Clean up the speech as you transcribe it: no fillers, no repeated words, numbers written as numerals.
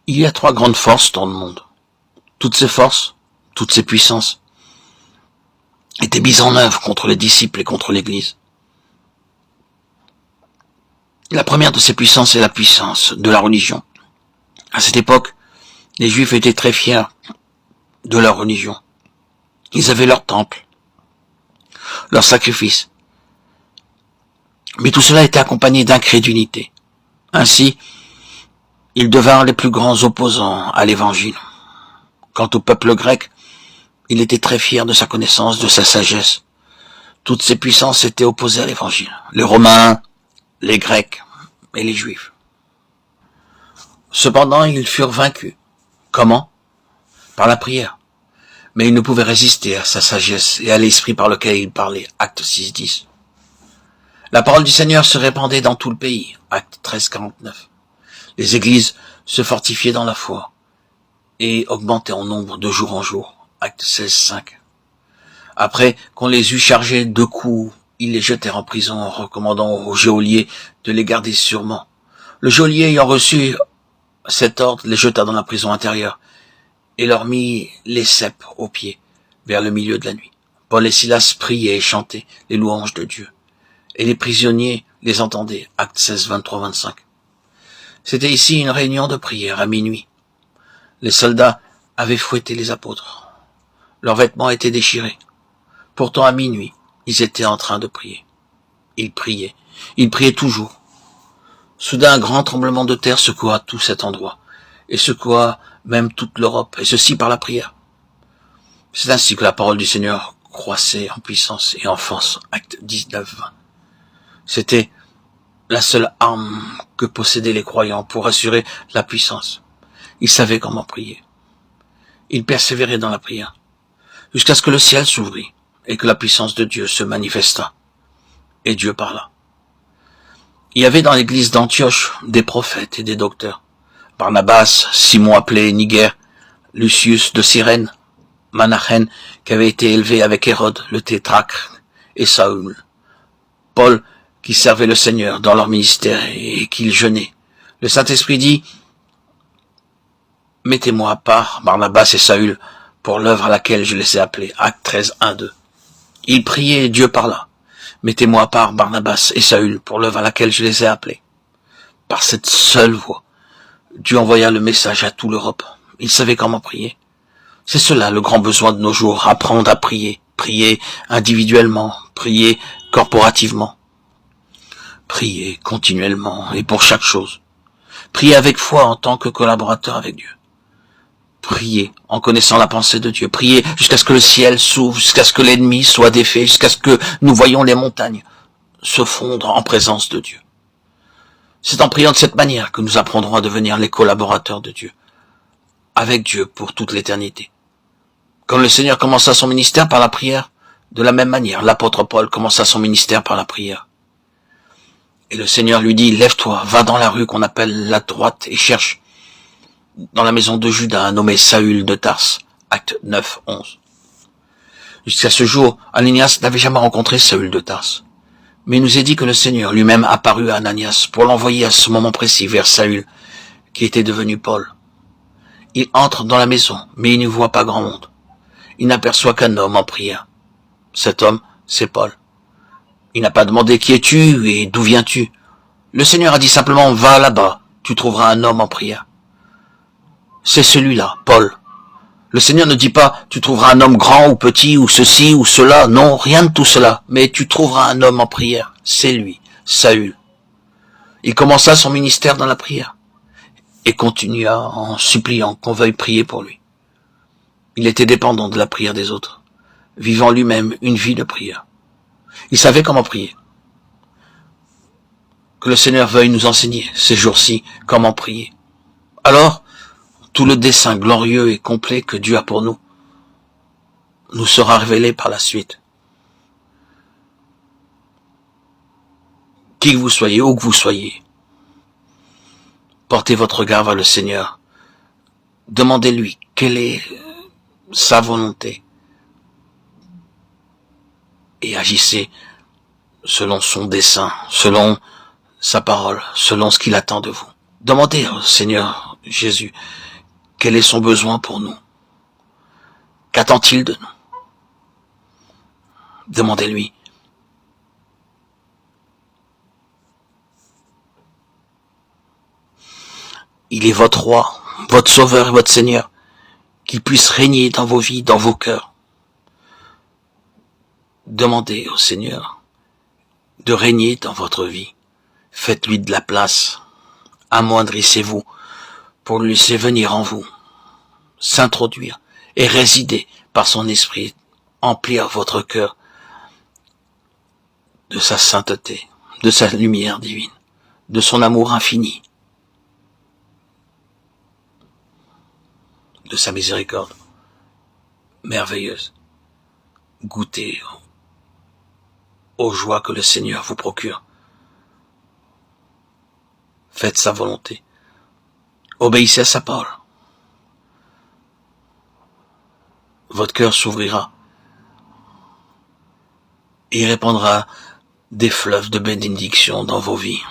Il y a trois grandes forces dans le monde. Toutes ces forces, toutes ces puissances, étaient mises en œuvre contre les disciples et contre l'Église. La première de ces puissances est la puissance de la religion. À cette époque, les Juifs étaient très fiers de leur religion. Ils avaient leur temple, leurs sacrifices. Mais tout cela était accompagné d'incrédulité. Ainsi, ils devinrent les plus grands opposants à l'Évangile. Quant au peuple grec, il était très fier de sa connaissance, de sa sagesse. Toutes ces puissances étaient opposées à l'Évangile. Les Romains, les Grecs et les Juifs. Cependant, ils furent vaincus. Comment? Par la prière. Mais ils ne pouvaient résister à sa sagesse et à l'esprit par lequel il parlait. Acte 6:10. La parole du Seigneur se répandait dans tout le pays. Acte 13:49. Les églises se fortifiaient dans la foi et augmentaient en nombre de jour en jour. Acte 16:5. Après qu'on les eut chargés de coups, ils les jetèrent en prison en recommandant au geôlier de les garder sûrement. Le geôlier ayant reçu cet ordre les jeta dans la prison intérieure et leur mit les cèpes aux pieds vers le milieu de la nuit. Paul et Silas priaient et chantaient les louanges de Dieu. Et les prisonniers les entendaient. Acte 16, 23-25. C'était ici une réunion de prière à minuit. Les soldats avaient fouetté les apôtres. Leurs vêtements étaient déchirés. Pourtant à minuit, ils étaient en train de prier. Ils priaient toujours. Soudain, un grand tremblement de terre secoua tout cet endroit, et secoua même toute l'Europe, et ceci par la prière. C'est ainsi que la parole du Seigneur croissait en puissance et en force. Acte 19-20. C'était la seule arme que possédaient les croyants pour assurer la puissance. Ils savaient comment prier. Ils persévéraient dans la prière, jusqu'à ce que le ciel s'ouvrit et que la puissance de Dieu se manifesta. Et Dieu parla. Il y avait dans l'église d'Antioche des prophètes et des docteurs. Barnabas, Simon appelé Niger, Lucius de Cyrène, Manahen, qui avait été élevé avec Hérode, le tétrarque, et Saül. Paul, qui servait le Seigneur dans leur ministère et qu'ils jeûnaient. Le Saint-Esprit dit, « Mettez-moi à part Barnabas et Saül pour l'œuvre à laquelle je les ai appelés. » Acte 13, 1-2. Ils priaient et Dieu parla. « Mettez-moi à part Barnabas et Saül pour l'œuvre à laquelle je les ai appelés. » Par cette seule voix, Dieu envoya le message à toute l'Europe. Ils savaient comment prier. C'est cela le grand besoin de nos jours, apprendre à prier. Prier individuellement, prier corporativement. Prier continuellement et pour chaque chose. Prier avec foi en tant que collaborateur avec Dieu. Prier en connaissant la pensée de Dieu. Prier jusqu'à ce que le ciel s'ouvre, jusqu'à ce que l'ennemi soit défait, jusqu'à ce que nous voyions les montagnes se fondre en présence de Dieu. C'est en priant de cette manière que nous apprendrons à devenir les collaborateurs de Dieu, avec Dieu pour toute l'éternité. Comme le Seigneur commença son ministère par la prière, de la même manière, l'apôtre Paul commença son ministère par la prière. Et le Seigneur lui dit, lève-toi, va dans la rue qu'on appelle la droite et cherche dans la maison de Judas un nommé Saül de Tarse. Acte 9, 11. Jusqu'à ce jour, Ananias n'avait jamais rencontré Saül de Tarse. Mais il nous est dit que le Seigneur lui-même apparut à Ananias pour l'envoyer à ce moment précis vers Saül, qui était devenu Paul. Il entre dans la maison, mais il ne voit pas grand monde. Il n'aperçoit qu'un homme en prière. Cet homme, c'est Paul. Il n'a pas demandé qui es-tu et d'où viens-tu. Le Seigneur a dit simplement, va là-bas, tu trouveras un homme en prière. C'est celui-là, Paul. Le Seigneur ne dit pas, tu trouveras un homme grand ou petit ou ceci ou cela. Non, rien de tout cela. Mais tu trouveras un homme en prière. C'est lui, Saül. Il commença son ministère dans la prière et continua en suppliant qu'on veuille prier pour lui. Il était dépendant de la prière des autres, vivant lui-même une vie de prière. Il savait comment prier. Que le Seigneur veuille nous enseigner ces jours-ci comment prier. Alors, tout le dessein glorieux et complet que Dieu a pour nous nous sera révélé par la suite. Qui que vous soyez, où que vous soyez, portez votre regard vers le Seigneur. Demandez-lui quelle est sa volonté et agissez selon son dessein, selon sa parole, selon ce qu'il attend de vous. Demandez au Seigneur Jésus, quel est son besoin pour nous? Qu'attend-il de nous? Demandez-lui. Il est votre roi, votre sauveur et votre Seigneur, qu'il puisse régner dans vos vies, dans vos cœurs. Demandez au Seigneur de régner dans votre vie. Faites-lui de la place. Amoindrissez-vous pour le laisser venir en vous, s'introduire et résider par son esprit, emplir votre cœur de sa sainteté, de sa lumière divine, de son amour infini, de sa miséricorde merveilleuse. Goûtez aux joies que le Seigneur vous procure. Faites sa volonté. Obéissez à sa parole. Votre cœur s'ouvrira et répandra des fleuves de bénédiction dans vos vies.